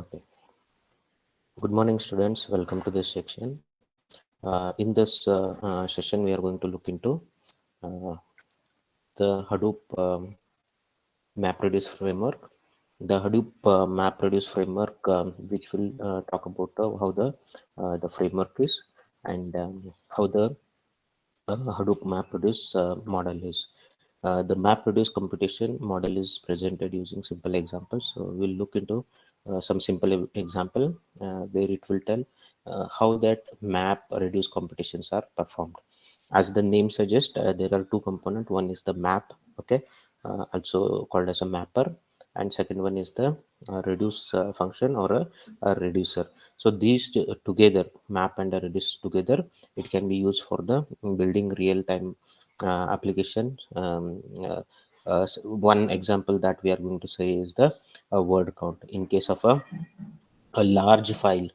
Okay. Good morning, students. Welcome to this section. In this session, we are going to look into uh, the Hadoop MapReduce framework. The Hadoop MapReduce framework, which will talk about how the framework is and how the Hadoop MapReduce model is. The MapReduce computation model is presented using simple examples. So we'll look into some simple example where it will tell how that map reduce computations are performed. As the name suggests, there are two components. One is the map, okay, also called as a mapper, and second one is the reduce function or a reducer. So these together, map and a reduce together, it can be used for the building real-time application. One example that we are going to say is the word count. In case of a large file,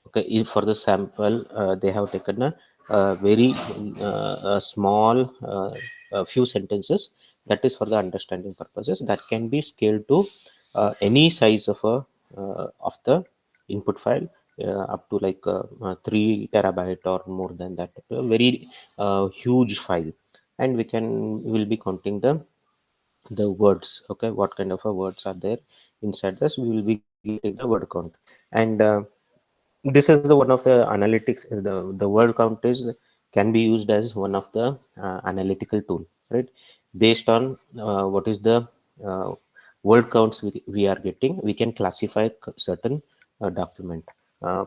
okay, if for the sample they have taken a very a small a few sentences, that is for the understanding purposes, that can be scaled to any size of the input file, up to like 3 terabyte or more than that, a very huge file. And we'll be counting the words, okay, what kind of words are there inside this. We will be getting the word count. And this is the one of the analytics. The word count is can be used as one of the analytical tool, right? Based on what is the uh, word counts we are getting, we can classify certain document.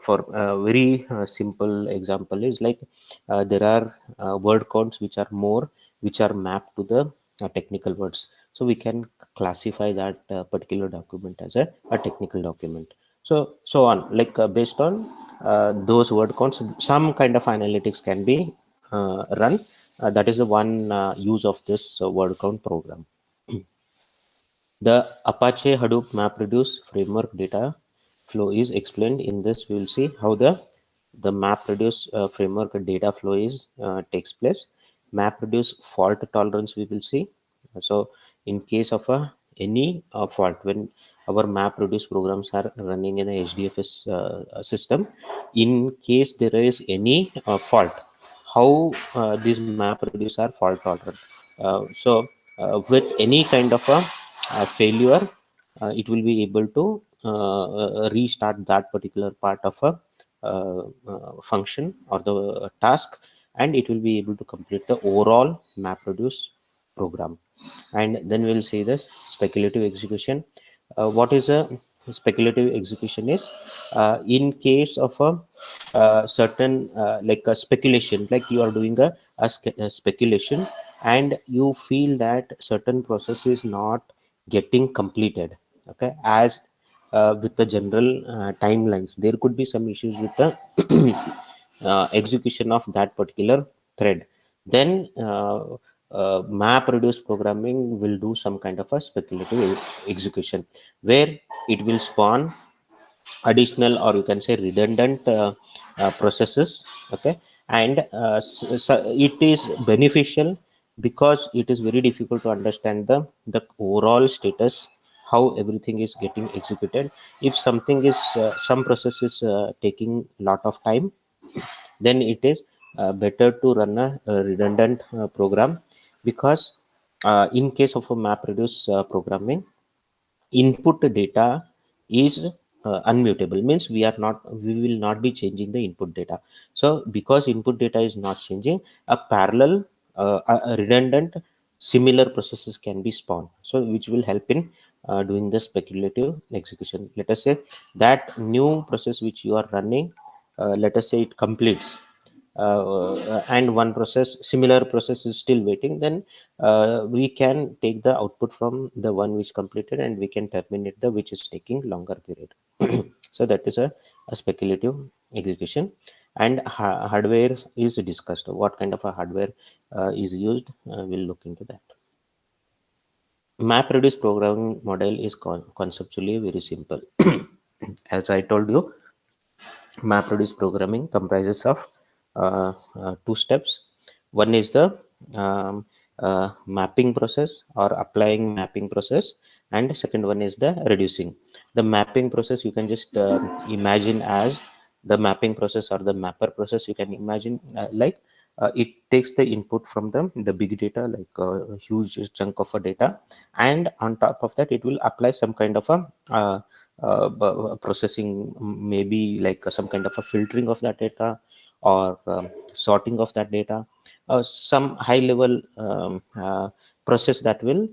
For a very simple example is like there are word counts which are more, which are mapped to the technical words. So we can classify that particular document as a technical document. So on, like based on those word counts, some kind of analytics can be run. That is the one use of this word count program. The Apache Hadoop MapReduce framework data flow is explained in this. We will see how the MapReduce framework data flow is takes place. MapReduce fault tolerance we will see. So in case of any fault, when our MapReduce programs are running in a HDFS system, in case there is any fault, how these MapReduce are fault tolerant. With any kind of a failure, it will be able to restart that particular part of a function or the task, and it will be able to complete the overall MapReduce program. And then we'll see this speculative execution. What is a speculative execution is in case of a certain like a speculation, like you are doing a speculation, and you feel that certain process is not getting completed, okay, as with the general timelines. There could be some issues with the execution of that particular thread. Then map reduce programming will do some kind of a speculative execution, where it will spawn additional, or you can say redundant processes, okay. And it is beneficial because it is very difficult to understand the overall status, how everything is getting executed. If something is some process is taking lot of time, then it is better to run a redundant program. Because in case of a map reduce programming, input data is unmutable, means we will not be changing the input data. So because input data is not changing, a parallel a redundant similar processes can be spawned, so which will help in doing the speculative execution. Let us say that new process which you are running, let us say it completes, and one process, similar process is still waiting, then we can take the output from the one which completed, and we can terminate the which is taking longer period. So that is a speculative execution. And hardware is discussed. What kind of a hardware is used, we'll look into that. MapReduce programming model is conceptually very simple. As I told you, MapReduce programming comprises of two steps. One is the um, mapping process or applying mapping process, and second one is the reducing. The mapping process you can just imagine as the mapping process or the mapper process. You can imagine it takes the input from the big data, like a huge chunk of a data, and on top of that it will apply some kind of a processing, maybe like some kind of a filtering of that data, or sorting of that data, some high level process that will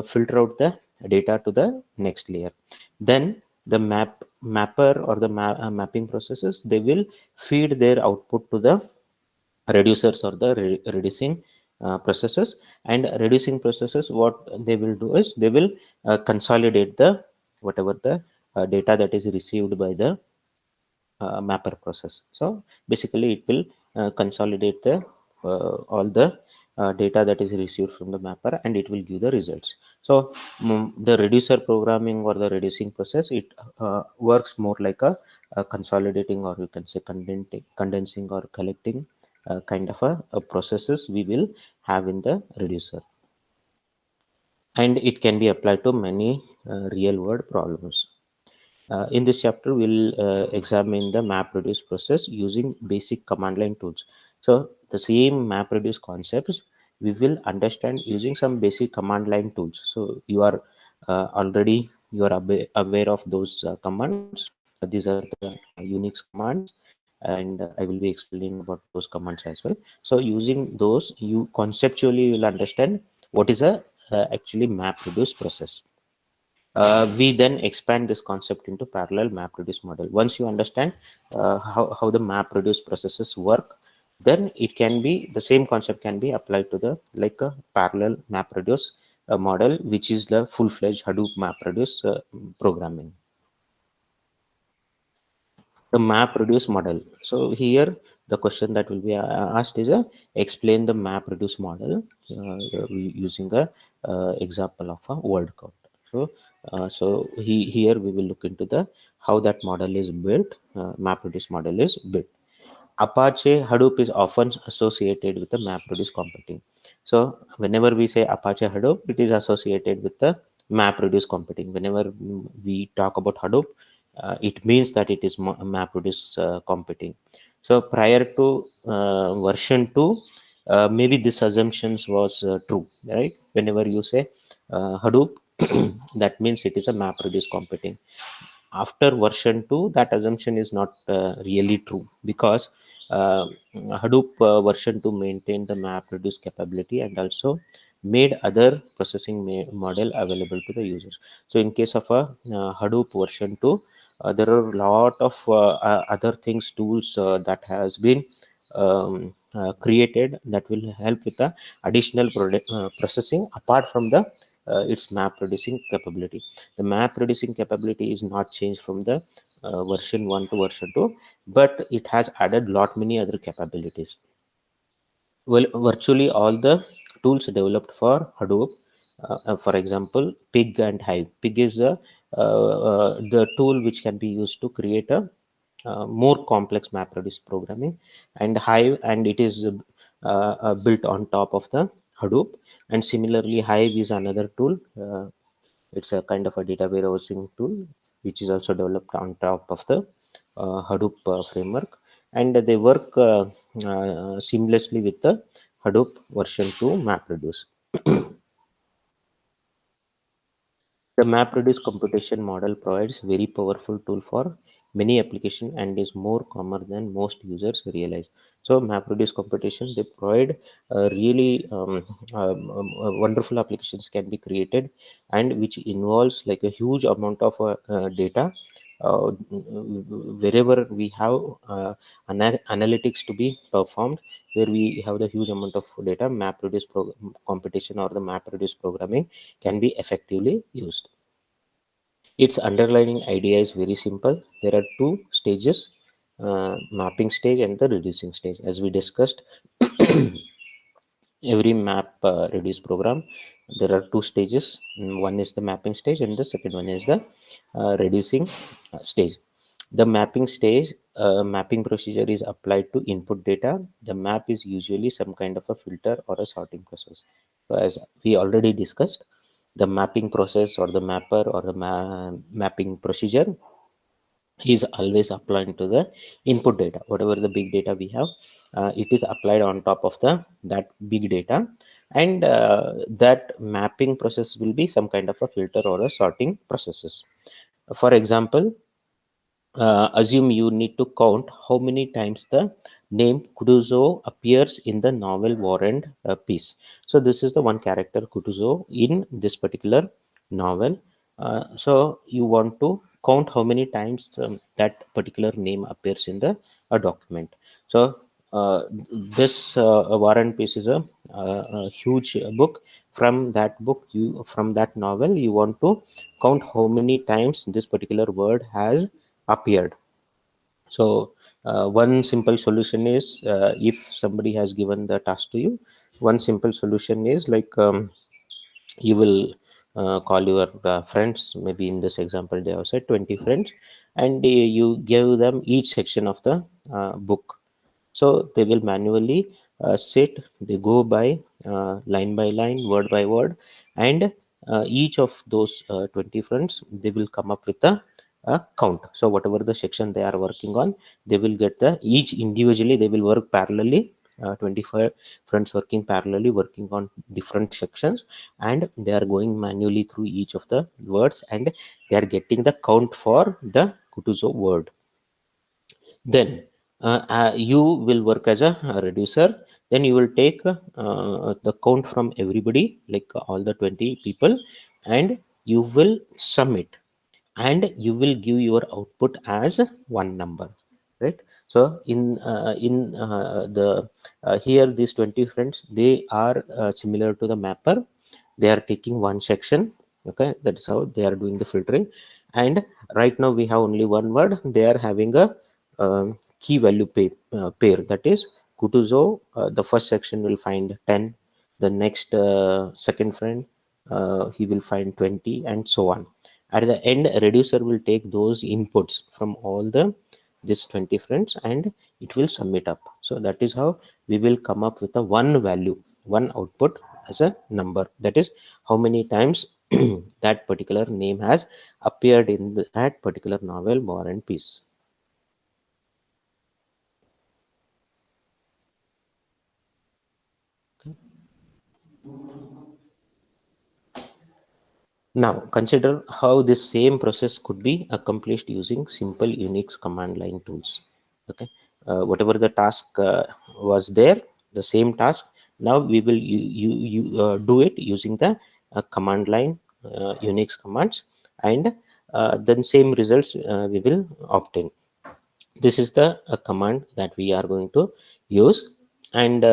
filter out the data to the next layer. Then the mapper or the mapping processes, they will feed their output to the reducers or the reducing processes. And reducing processes, what they will do is they will consolidate the whatever the data that is received by the mapper process. So basically it will consolidate the all the data that is received from the mapper, and it will give the results. So the reducer programming or the reducing process, it works more like a consolidating, or you can say condensing or collecting kind of a processes we will have in the reducer, and it can be applied to many real world problems. In this chapter, we'll examine the MapReduce process using basic command line tools. So the same MapReduce concepts we will understand using some basic command line tools. So you are already you are aware of those commands. These are the Unix commands, and I will be explaining about those commands as well. So using those, you conceptually will understand what is a actually MapReduce process. We then expand this concept into parallel MapReduce model. Once you understand how the MapReduce processes work, then it can be the same concept can be applied to the like a parallel MapReduce model, which is the full-fledged Hadoop MapReduce programming. The MapReduce model. So here the question that will be asked is explain the MapReduce model using a example of a word count. So here we will look into the how that model is built. MapReduce model is built. Apache Hadoop is often associated with the MapReduce computing. So whenever we say Apache Hadoop, it is associated with the MapReduce computing. Whenever we talk about Hadoop, it means that it is MapReduce computing. So prior to version 2, maybe this assumptions was true, right? Whenever you say Hadoop, that means it is a MapReduce computing. After version 2, that assumption is not really true, because uh, Hadoop version 2 maintained the MapReduce capability and also made other processing model available to the users. So in case of a Hadoop version 2, there are a lot of other things, tools that has been created that will help with the additional processing apart from the its map reducing capability. The map reducing capability is not changed from the version 1 to version 2, but it has added lot many other capabilities. Well, virtually all the tools developed for Hadoop, for example, Pig and Hive. Pig is the tool which can be used to create a more complex MapReduce programming, and Hive, and it is built on top of the Hadoop. And similarly, Hive is another tool. It's a kind of a data warehousing tool which is also developed on top of the Hadoop framework, and they work seamlessly with the Hadoop version 2 MapReduce. The MapReduce computation model provides very powerful tool for many applications and is more common than most users realize. So MapReduce computation, they provide really wonderful applications can be created, and which involves like a huge amount of data. Wherever we have analytics to be performed, where we have the huge amount of data, MapReduce computation or the MapReduce programming can be effectively used. Its underlying idea is very simple. There are two stages, mapping stage and the reducing stage. As we discussed, every map reduce program, there are two stages. One is the mapping stage, and the second one is the reducing stage. The mapping stage, mapping procedure is applied to input data. The map is usually some kind of a filter or a sorting process. So as we already discussed, the mapping process or the mapper or the mapping procedure is always applied to the input data. Whatever the big data we have, it is applied on top of the that big data, and that mapping process will be some kind of a filter or a sorting processes. For example, assume you need to count how many times the name Kutuzo appears in the novel War and Peace. So this is the one character Kutuzo in this particular novel. So you want to count how many times that particular name appears in the document. So this War and Peace is a huge book. From that book, from that novel, you want to count how many times this particular word has appeared. So one simple solution is, if somebody has given the task to you, one simple solution is like, you will call your friends. Maybe in this example they have said 20 friends, and you give them each section of the book. So they will manually sit, they go by line, word by word, and each of those 20 friends, they will come up with a count. So whatever the section they are working on, they will get the each individually, they will work parallelly. 25 friends working parallelly, working on different sections, and they are going manually through each of the words, and they are getting the count for the Kutuzo word. Then you will work as a reducer. Then you will take the count from everybody, like all the 20 people, and you will sum it, and you will give your output as one number, right? So in the here these 20 friends, they are similar to the mapper. They are taking one section. Okay, that's how they are doing the filtering. And right now we have only one word. They are having a key value pair, that is Kutuzo. The first section will find 10, the next second friend, he will find 20, and so on. At the end, reducer will take those inputs from all the this 20 friends, and it will sum it up. So that is how we will come up with a one value, one output as a number. That is how many times that particular name has appeared in that particular novel, War and Peace. Now consider how this same process could be accomplished using simple Unix command line tools. Okay, whatever the task was there, the same task. Now we will do it using the command line Unix commands, and then same results we will obtain. This is the command that we are going to use, and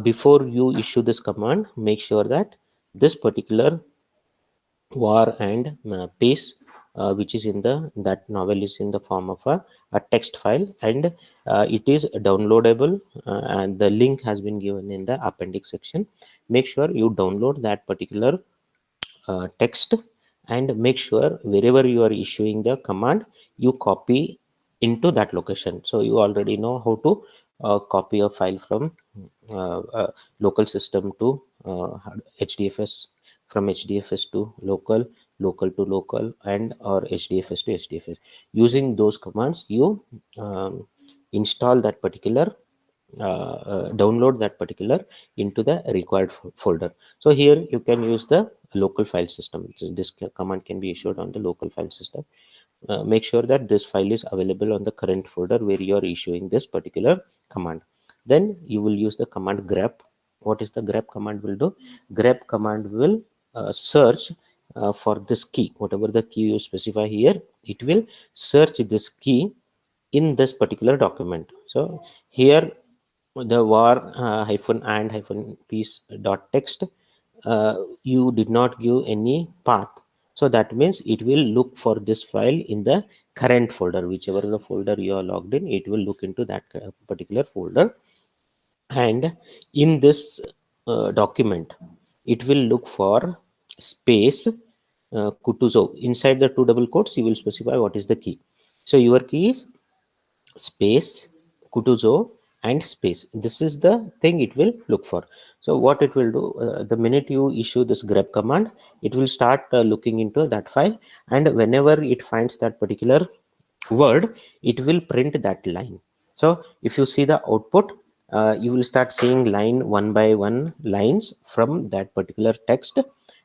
before you issue this command, make sure that this particular War and Peace, which is in the that novel, is in the form of a text file, and it is downloadable, and the link has been given in the appendix section. Make sure you download that particular text, and make sure wherever you are issuing the command, you copy into that location. So you already know how to copy a file from local system to HDFS, from HDFS to local, local to local, and or HDFS to HDFS. Using those commands, you install that particular download that particular into the required folder. So here you can use the local file system. So this command can be issued on the local file system. Make sure that this file is available on the current folder where you are issuing this particular command. Then you will use the command grep. What is the grep command will do? Grep command will search for this key, whatever the key you specify here, it will search this key in this particular document. So here the war hyphen and hyphen piece dot text, you did not give any path. So that means it will look for this file in the current folder, whichever the folder you are logged in, it will look into that particular folder. And in this document, it will look for space Kutuzo. Inside the two double quotes, you will specify what is the key. So your key is space Kutuzo and space. This is the thing it will look for. So what it will do, the minute you issue this grep command, it will start looking into that file, and whenever it finds that particular word, it will print that line. So if you see the output, you will start seeing line one by one lines from that particular text,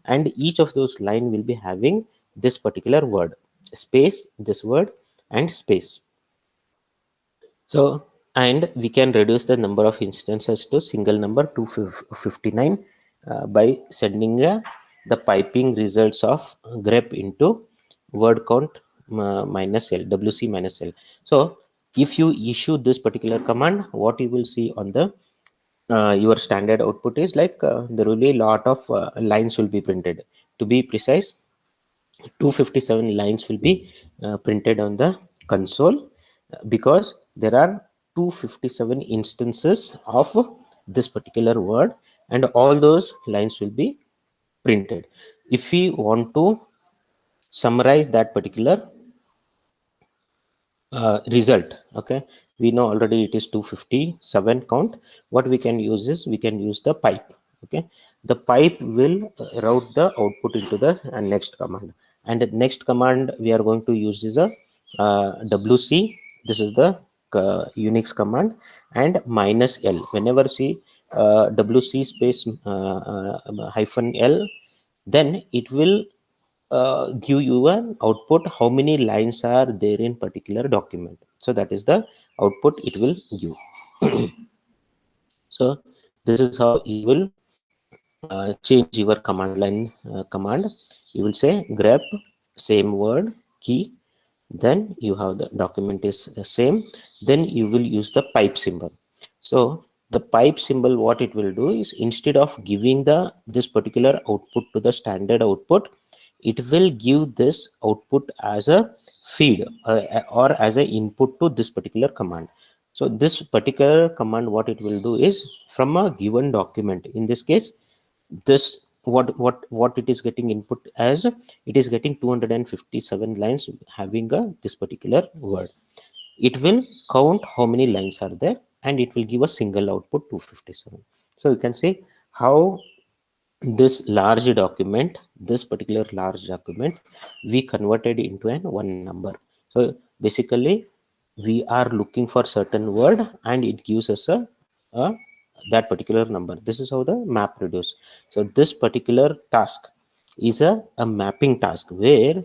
and each of those line will be having this particular word, space, this word, and space. So, and we can reduce the number of instances to single number 259 by sending the piping results of grep into word count minus L, WC minus L. So, if you issue this particular command, what you will see on the your standard output is like there will be a lot of lines will be printed. To be precise, 257 lines will be printed on the console because there are 257 instances of this particular word, and all those lines will be printed. If we want to summarize that particular result, okay, we know already it is 257 count. What we can use is we can use the pipe. Okay, the pipe will route the output into the next command, and the next command we are going to use is a WC. This is the Unix command, and minus L. Whenever see WC space hyphen L, then it will give you an output how many lines are there in particular document. So that is the output it will give. So this is how you will change your command line command. You will say grep same word key, then you have the document is same, then you will use the pipe symbol. So the pipe symbol, what it will do is, instead of giving the this particular output to the standard output, it will give this output as a feed or as a input to this particular command. So this particular command, what it will do is, from a given document, in this case, this what it is getting input as, it is getting 257 lines having a this particular word. It will count how many lines are there, and it will give a single output 257. So you can see how this large document, this particular large document, we converted into an one number. So basically we are looking for certain word, and it gives us a that particular number. This is how the map reduce. So this particular task is a mapping task, where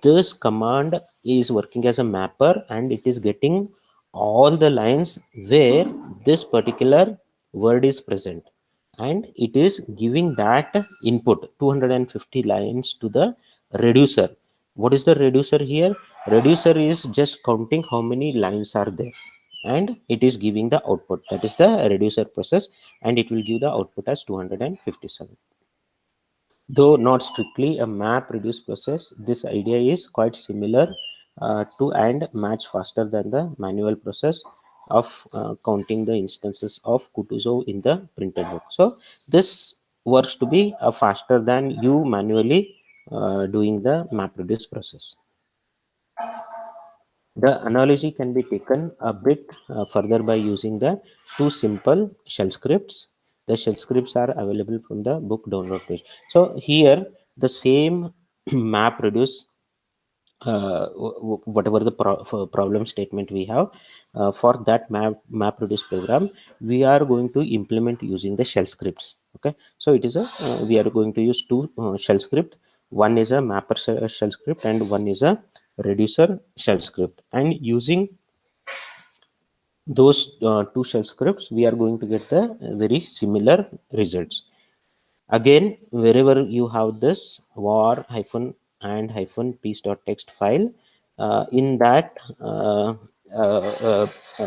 this command is working as a mapper, and it is getting all the lines where this particular word is present, and it is giving that input 250 lines to the reducer. What is the reducer here? Reducer is just counting how many lines are there, and it is giving the output. That is the reducer process, and it will give the output as 257. Though not strictly a map reduce process, this idea is quite similar to and match faster than the manual process of counting the instances of Kutuzov in the printed book. So this works to be faster than you manually doing the map reduce process. The analogy can be taken a bit further by using the two simple shell scripts. The shell scripts are available from the book download page. So here the same map reduce, whatever the problem statement we have, for that map reduce program, we are going to implement using the shell scripts. Okay, so it is a we are going to use two shell script. One is a mapper shell script, and one is a reducer shell script, and using those two shell scripts, we are going to get the very similar results. Again, wherever you have this var hyphen and hyphen piece.txt file, in that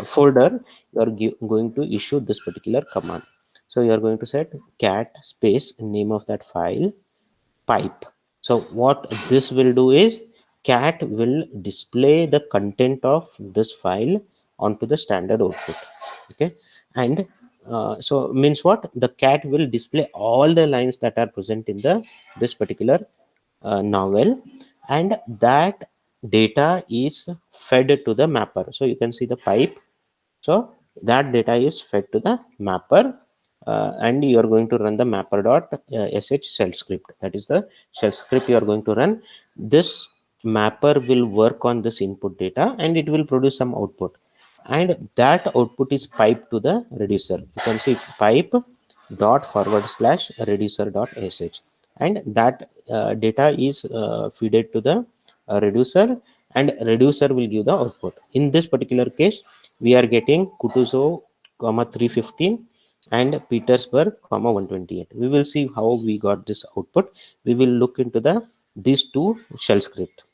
folder, you are going to issue this particular command. So you are going to set cat space name of that file pipe. So what this will do is, cat will display the content of this file onto the standard output. Okay, and so means what, the cat will display all the lines that are present in the this particular novel, and that data is fed to the mapper. So you can see the pipe. So that data is fed to the mapper, and you are going to run the mapper.sh shell script. That is the shell script you are going to run. This mapper will work on this input data and it will produce some output, and that output is piped to the reducer. You can see pipe dot forward slash reducer dot sh, and that data is fed to the reducer, and reducer will give the output. In this particular case, we are getting Kutuzov, 315 and Petersburg, 128. We will see how we got this output. We will look into the these two shell script.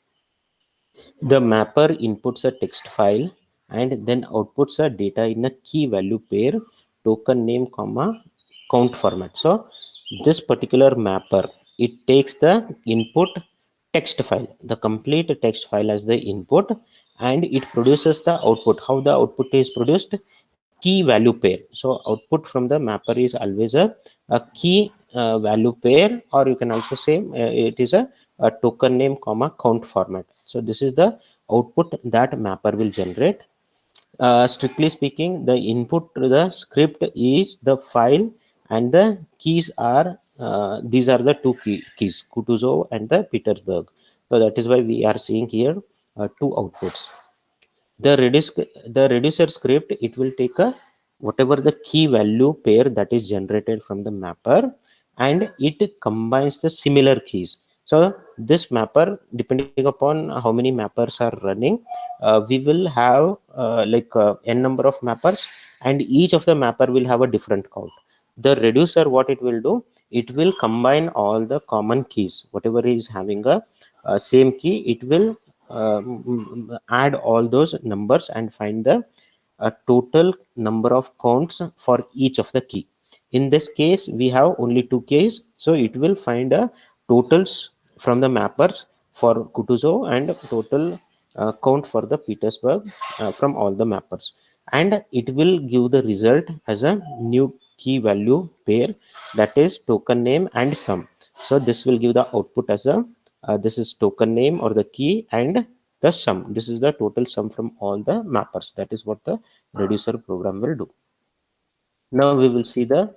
The mapper inputs a text file and then outputs a data in a key value pair, token name, comma, count format. So this particular mapper, it takes the input text file, the complete text file as the input, and it produces the output. How the output is produced? Key value pair. So output from the mapper is always a key value pair, or you can also say it is a token name, comma, count format. So this is the output that mapper will generate. Strictly speaking, the input to the script is the file, and the keys are these are the two keys, Kutuzov and the Petersburg. So that is why we are seeing here two outputs. The reducer script, it will take a whatever the key value pair that is generated from the mapper, and it combines the similar keys. So this mapper, depending upon how many mappers are running, we will have n number of mappers, and each of the mapper will have a different count. The reducer, what it will do, it will combine all the common keys, whatever is having a same key, it will add all those numbers and find the total number of counts for each of the key. In this case, we have only two keys, so it will find a totals from the mappers for Kutuzov and total count for the Petersburg from all the mappers, and it will give the result as a new key value pair, that is token name and sum. So this will give the output as a this is token name or the key, and the sum, this is the total sum from all the mappers. That is what the reducer program will do. Now we will see the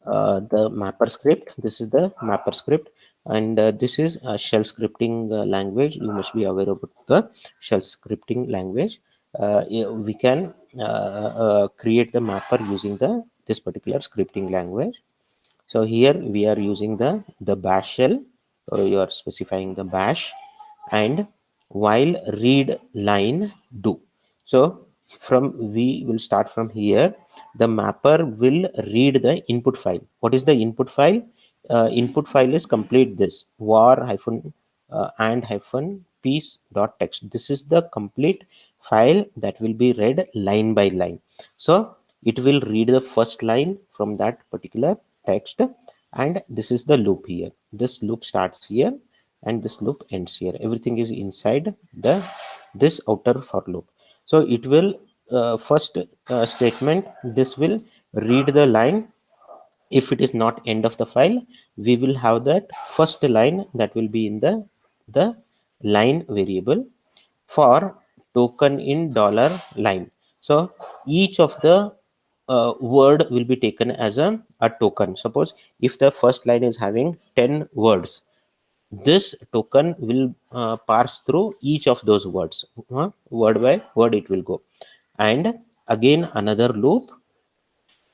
mapper script. This is the mapper script, and this is a shell scripting language. You must be aware of the shell scripting language. We can create the mapper using the this particular scripting language. So here we are using the bash shell. So you are specifying the bash, and while read line do. So from we will start from here. The mapper will read the input file. What is the input file? Input file is complete this var hyphen and hyphen piece dot text. This is the complete file that will be read line by line. So it will read the first line from that particular text, and this is the loop here. This loop starts here and this loop ends here. Everything is inside the this outer for loop. So it will first statement, this will read the line. If it is not end of the file, we will have that first line that will be in the line variable for token in dollar line. So each of the word will be taken as a token. Suppose if the first line is having 10 words, this token will parse through each of those words, word by word it will go. And again another loop,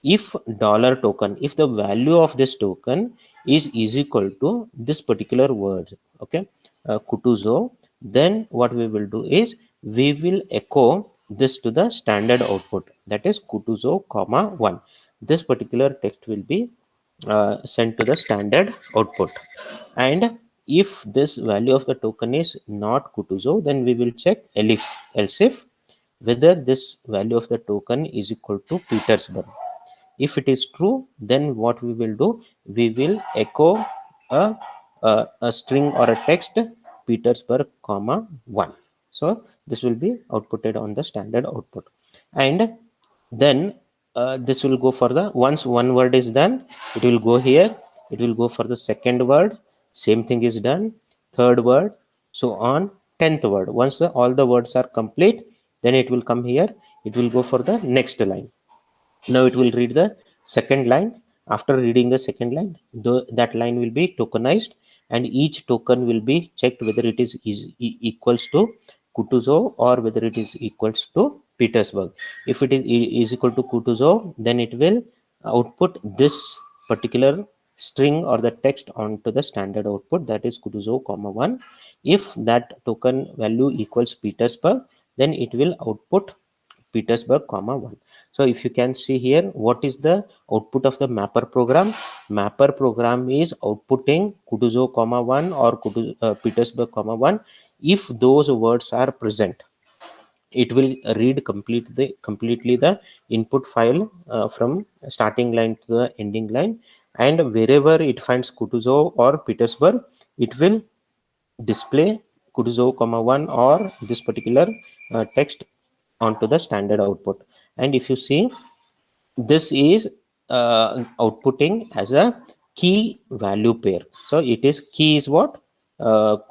if dollar token, if the value of this token is equal to this particular word, okay, Kutuzov, then what we will do is we will echo this to the standard output, that is Kutuzov comma 1. This particular text will be sent to the standard output. And if this value of the token is not Kutuzov, then we will check else if whether this value of the token is equal to Petersburg. If it is true, then what we will do, we will echo a string or a text Petersburg comma 1. So this will be outputted on the standard output. And then this will go for the, once one word is done, it will go here, it will go for the second word, same thing is done, third word, so on. 10th word. Once all the words are complete, then it will come here, it will go for the next line. Now it will read the second line. After reading the second line, that line will be tokenized, and each token will be checked whether it is equals to Kutuzov or whether it is equals to Petersburg. If it is equal to Kutuzov, then it will output this particular string or the text onto the standard output, that is Kutuzov comma 1. If that token value equals Petersburg, then it will output Petersburg comma 1. So if you can see here, what is the output of the mapper program? Mapper program is outputting Kutuzov comma 1 or Petersburg comma 1 if those words are present. It will read completely the input file from starting line to the ending line, and wherever it finds Kutuzov or Petersburg, it will display Kutuzov comma 1 or this particular text onto the standard output. And if you see, this is outputting as a key value pair. So it is key is what, Kutuzov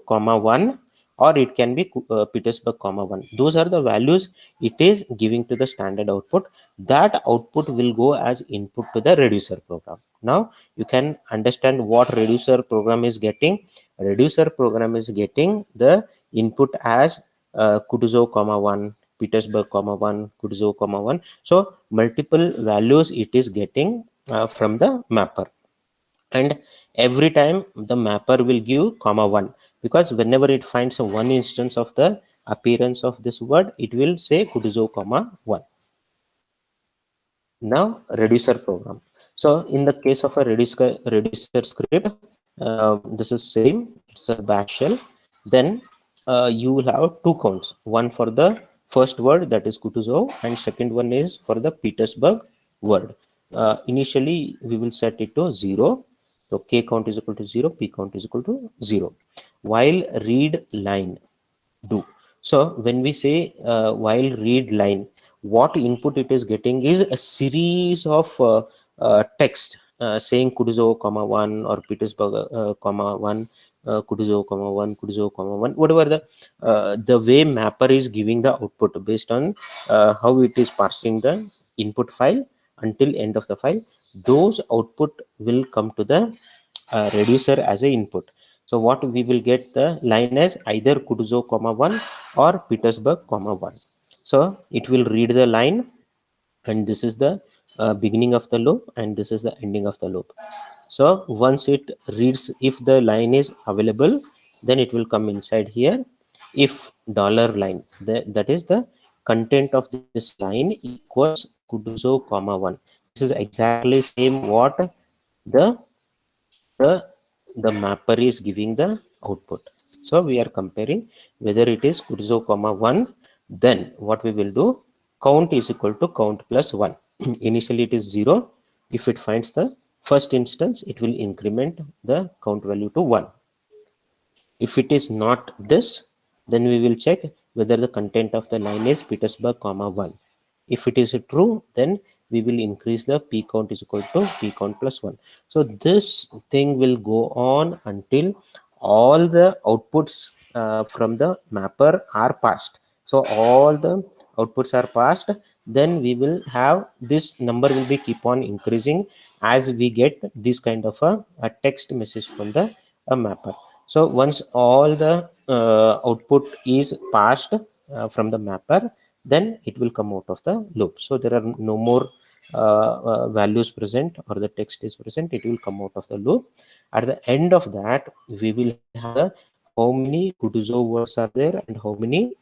comma 1, or it can be Petersburg comma 1. Those are the values it is giving to the standard output. That output will go as input to the reducer program. Now you can understand what reducer program is getting. Reducer program is getting the input as Kutuzov comma 1, Petersburg comma 1, Kutuzov comma 1. So multiple values it is getting from the mapper, and every time the mapper will give comma 1, because whenever it finds one instance of the appearance of this word, it will say Kutuzov comma 1. Now reducer program. So in the case of a reducer script, this is same, it's a bash shell. Then you will have two counts, one for the first word, that is Kutuzov, and second one is for the Petersburg word. Initially we will set it to 0. So k count is equal to 0, p count is equal to 0. While read line do. So when we say while read line, what input it is getting is a series of text saying Kutuzov comma 1 or Petersburg comma 1, Kutuzov comma 1, Kutuzov comma 1, whatever the way mapper is giving the output based on how it is parsing the input file until end of the file. Those output will come to the reducer as a input. So what we will get the line as either Kutuzov comma 1 or Petersburg comma 1. So it will read the line, and this is the beginning of the loop, and this is the ending of the loop. So once it reads, if the line is available, then it will come inside here. If dollar line, that is the content of this line equals Kutuzov comma 1. This is exactly same what the the the mapper is giving the output. So we are comparing whether it is Kutuzov comma 1. Then what we will do, count is equal to count plus 1. Initially it is 0. If it finds the first instance, it will increment the count value to 1. If it is not this, then we will check whether the content of the line is Petersburg comma 1. If it is true, then we will increase the p count is equal to p count plus 1. So this thing will go on until all the outputs from the mapper are passed. So all the outputs are passed, then we will have this number will be keep on increasing as we get this kind of a text message from the mapper. So once all the output is passed from the mapper, then it will come out of the loop. So there are no more values present or the text is present, it will come out of the loop. At the end of that, we will have the how many Kutuzov words are there and how many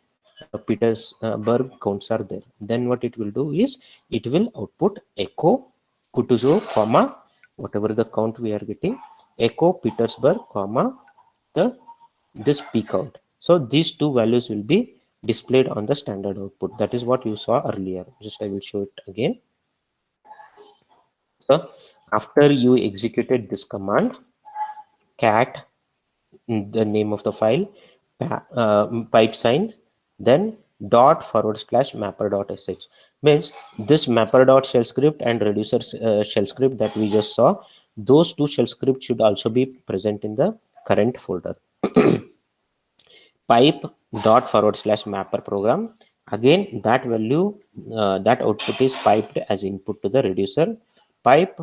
Petersburg counts are there. Then what it will do is it will output echo Kutuzov comma whatever the count we are getting, echo Petersburg comma the this p count. So these two values will be displayed on the standard output. That is what you saw earlier. Just I will show it again. So after you executed this command, cat, the name of the file, pipe sign, then dot forward slash mapper dot sh, means this mapper dot shell script and reducer shell script that we just saw, those two shell scripts should also be present in the current folder. pipe dot forward slash mapper program. Again, that value, that output is piped as input to the reducer. Pipe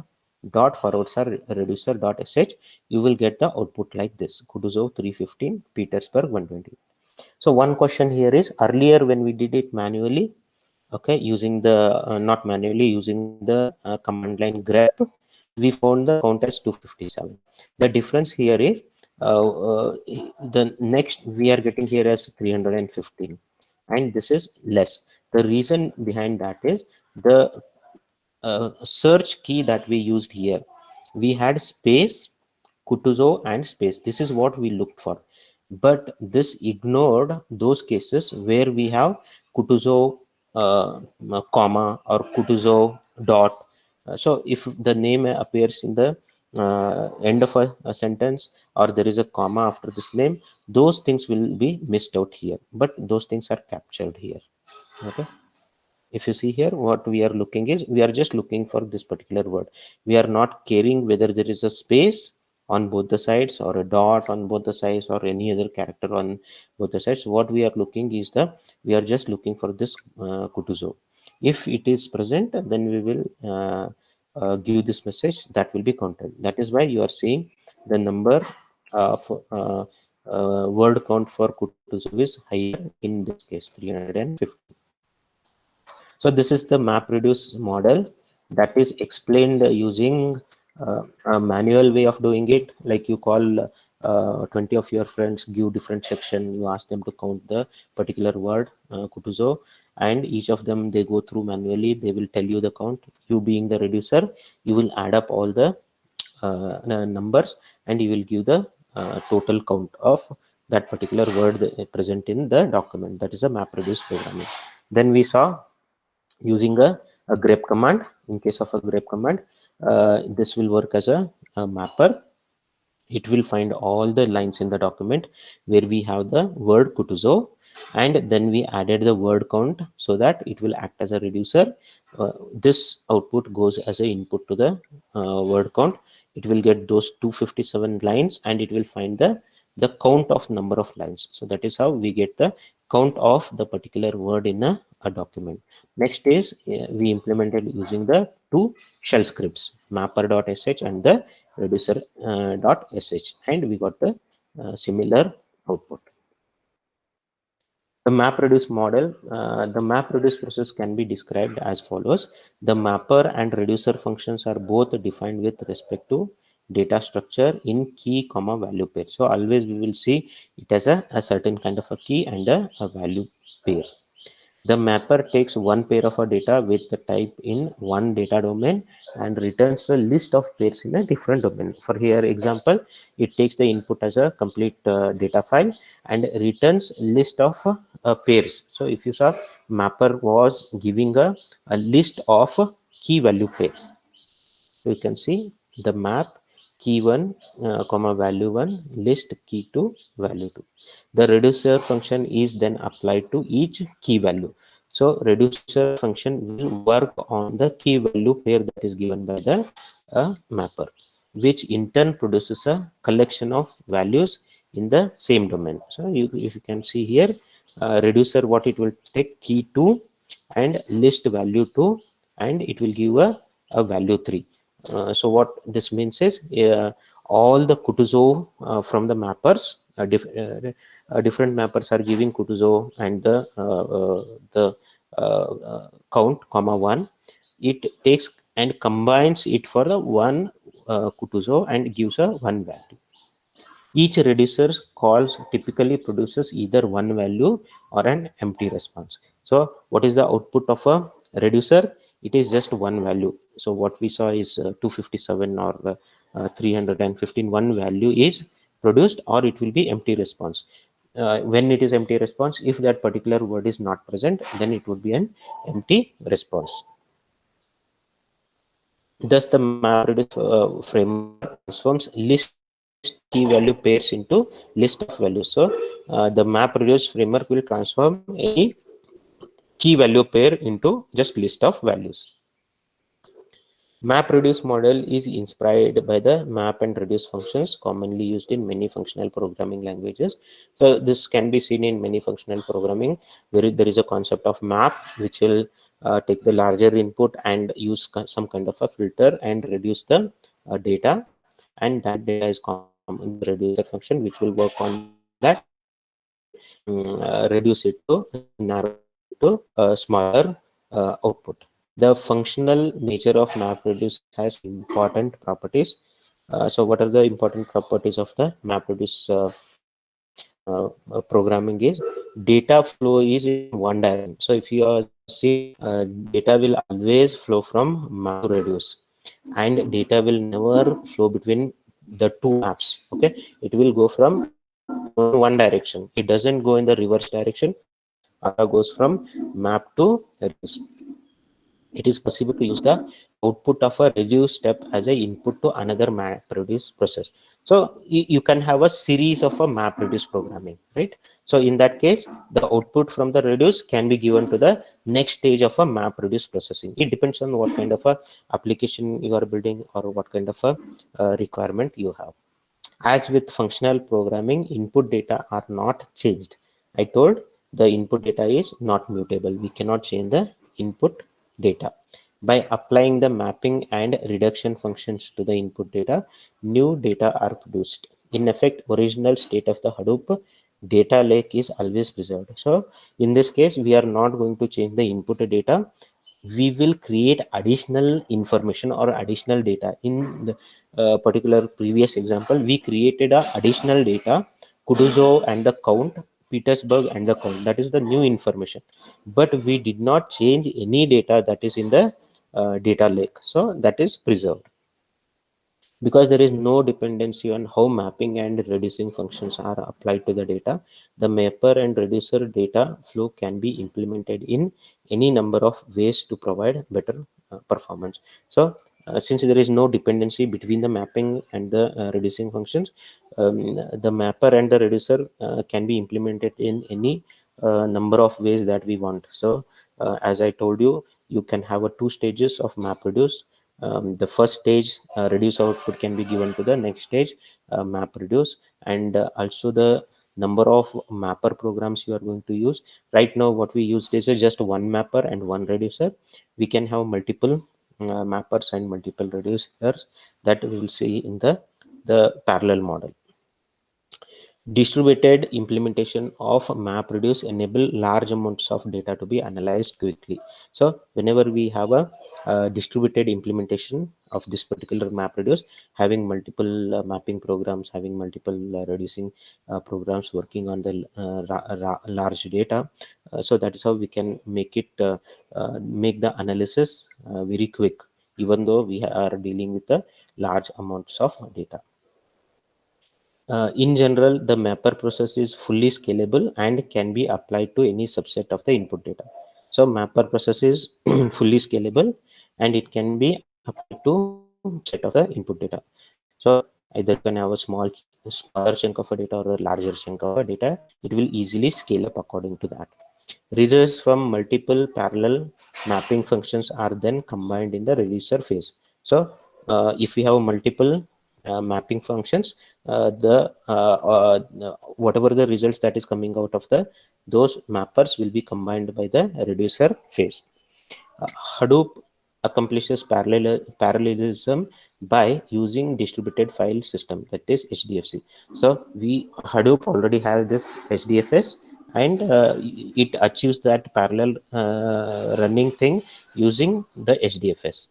dot forward slash reducer dot sh. You will get the output like this: Kutuzov 315, Petersburg 120. So one question here is, earlier when we did it manually, okay, using the not manually, using the command line grep, we found the count as 257. The difference here is, the next we are getting here as 315, and this is less. The reason behind that is the search key that we used here. We had space, Kutuzov and space. This is what we looked for, but this ignored those cases where we have Kutuzov comma or Kutuzov dot. So if the name appears in the end of a sentence, or there is a comma after this name, those things will be missed out here, but those things are captured here. Okay, if you see here, what we are looking is, we are just looking for this particular word. We are not caring whether there is a space on both the sides or a dot on both the sides or any other character on both the sides. What we are looking is we are just looking for this Kutuzov. If it is present, then we will give this message, that will be counted. That is why you are seeing the number for word count for Kutuzov is higher in this case, 350. So this is the MapReduce model that is explained using a manual way of doing it. Like you call 20 of your friends, give different section, you ask them to count the particular word Kutuzov, and each of them they go through manually, they will tell you the count. You being the reducer, you will add up all the numbers and you will give the total count of that particular word present in the document. That is a MapReduce programming. Then we saw using a grep command. In case of a grep command, this will work as a mapper. It will find all the lines in the document where we have the word Kutuzov, and then we added the word count so that it will act as a reducer. This output goes as an input to the word count. It will get those 257 lines and it will find the count of number of lines. So that is how we get the count of the particular word in a document. Next is we implemented using the two shell scripts, mapper.sh and the reducer.sh, and we got the similar output. The MapReduce model, the MapReduce process can be described as follows. The mapper and reducer functions are both defined with respect to data structure in key comma value pair. So always we will see it as a certain kind of a key and a value pair. The mapper takes one pair of a data with the type in one data domain and returns the list of pairs in a different domain. For here example, it takes the input as a complete data file and returns list of pairs. So if you saw, mapper was giving a list of key value pair. So you can see the map key 1 comma value 1 list key 2 value 2. The reducer function is then applied to each key value. So reducer function will work on the key value pair that is given by the mapper, which in turn produces a collection of values in the same domain. So if you can see here, reducer, what it will take, key 2 and list value 2, and it will give a value 3. So what this means is all the Kutuzov from the mappers, different mappers are giving Kutuzov and the count comma 1. It takes and combines it for the one Kutuzov and gives a 1 value. Each reducer calls typically produces either one value or an empty response. So what is the output of a reducer? It is just one value. So what we saw is 257 or 315, one value is produced, or it will be empty response. When it is empty response, if that particular word is not present, then it would be an empty response. Thus the MapReduce framework transforms list key value pairs into list of values. So the MapReduce framework will transform any key value pair into just list of values. MapReduce model is inspired by the map and reduce functions commonly used in many functional programming languages. So this can be seen in many functional programming where there is a concept of map which will take the larger input and use some kind of a filter and reduce the data, and that data is come in the reducer function which will work on that and reduce it to narrow it down to a smaller output. The functional nature of MapReduce has important properties. So what are the important properties of the MapReduce programming is data flow is in one direction. So if you are see, data will always flow from map to reduce, and data will never flow between the two maps. Okay, it will go from only one direction. It doesn't go in the reverse direction. Data goes from map to reduce. It is possible to use the output of a reduce step as a input to another map reduce process. So you can have a series of a map reduce programming, right? So in that case, the output from the reduce can be given to the next stage of a map reduce processing. It depends on what kind of a application you are building or what kind of a requirement you have. As with functional programming, input data are not changed. I told the input data is not mutable. We cannot change the input data. By applying the mapping and reduction functions to the input data, new data are produced. In effect, original state of the Hadoop data lake is always preserved. So in this case, we are not going to change the input data. We will create additional information or additional data. In the particular previous example, we created a additional data, Kutuzow and the count, Petersburg and the count. That is the new information, but we did not change any data that is in the data lake. So that is preserved. Because there is no dependency on how mapping and reducing functions are applied to the data, the mapper and reducer data flow can be implemented in any number of ways to provide better performance. So since there is no dependency between the mapping and the reducing functions, the mapper and the reducer can be implemented in any number of ways that we want. So as I told you, you can have a two stages of map reduce. The first stage, reduce output can be given to the next stage, map reduce, and also the number of mapper programs you are going to use. Right now what we used is just one mapper and one reducer. We can have multiple mappers and multiple reducers that we will see in the parallel model. Distributed implementation of MapReduce enable large amounts of data to be analyzed quickly. So whenever we have a distributed implementation of this particular MapReduce, having multiple mapping programs, having multiple reducing programs working on the large data, so that is how we can make it make the analysis very quick, even though we are dealing with the large amounts of data. In general, the mapper process is fully scalable and can be applied to any subset of the input data. So mapper process is fully scalable and it can be applied to subset of the input data. So either you can have a smaller chunk of a data or a larger chunk of a data. It will easily scale up according to that. Results from multiple parallel mapping functions are then combined in the reducer phase. So if we have multiple mapping functions, whatever the results that is coming out of those mappers will be combined by the reducer phase. Hadoop accomplishes parallelism by using distributed file system, that is HDFS. So Hadoop already has this HDFS, and it achieves that parallel running thing using the HDFS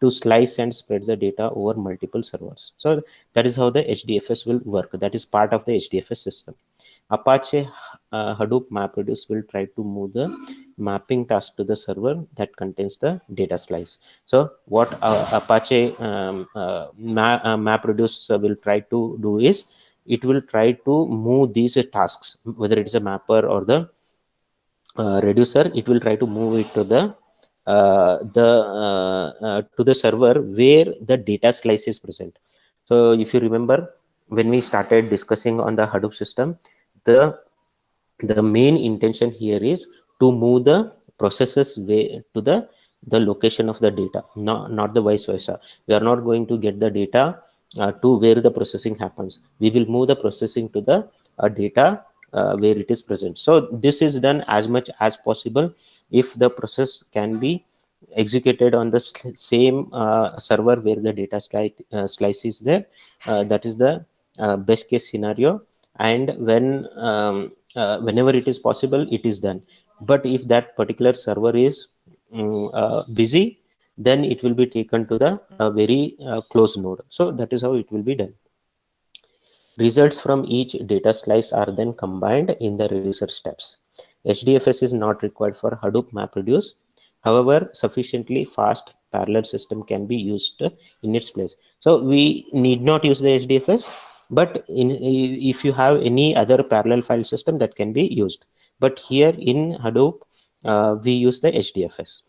to slice and spread the data over multiple servers. So that is how the HDFS will work. That is part of the HDFS system. Apache Hadoop MapReduce will try to move the mapping task to the server that contains the data slice. So what Apache MapReduce will try to do is it will try to move these tasks, whether it is a mapper or the reducer. It will try to move it to the server where the data slice is present. So if you remember, when we started discussing on the Hadoop system, the main intention here is to move the processes way to the the location of the data, not the vice versa. We are not going to get the data to where the processing happens. We will move the processing to the data where it is present. So this is done as much as possible. If the process can be executed on the same server where the data slice is there, that is the best case scenario. And whenever it is possible, it is done. But if that particular server is busy, then it will be taken to the very close node. So that is how it will be done. Results from each data slice are then combined in the reducer steps. HDFS is not required for Hadoop MapReduce. However, sufficiently fast parallel system can be used in its place. So we need not use the HDFS, but if you have any other parallel file system, that can be used. But here in Hadoop, we use the HDFS.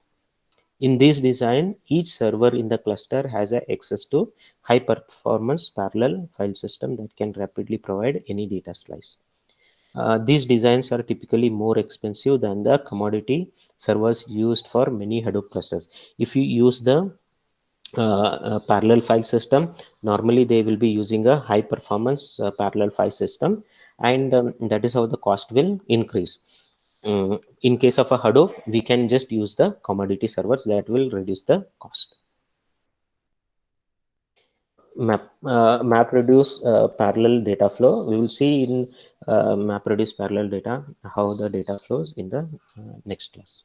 In this design, each server in the cluster has access to high performance parallel file system that can rapidly provide any data slice. These designs are typically more expensive than the commodity servers used for many Hadoop clusters. If you use the parallel file system, normally they will be using a high performance parallel file system, and that is how the cost will increase. In case of a Hadoop, we can just use the commodity servers that will reduce the cost. MapReduce parallel data flow. We will see in MapReduce parallel data how the data flows in the next class.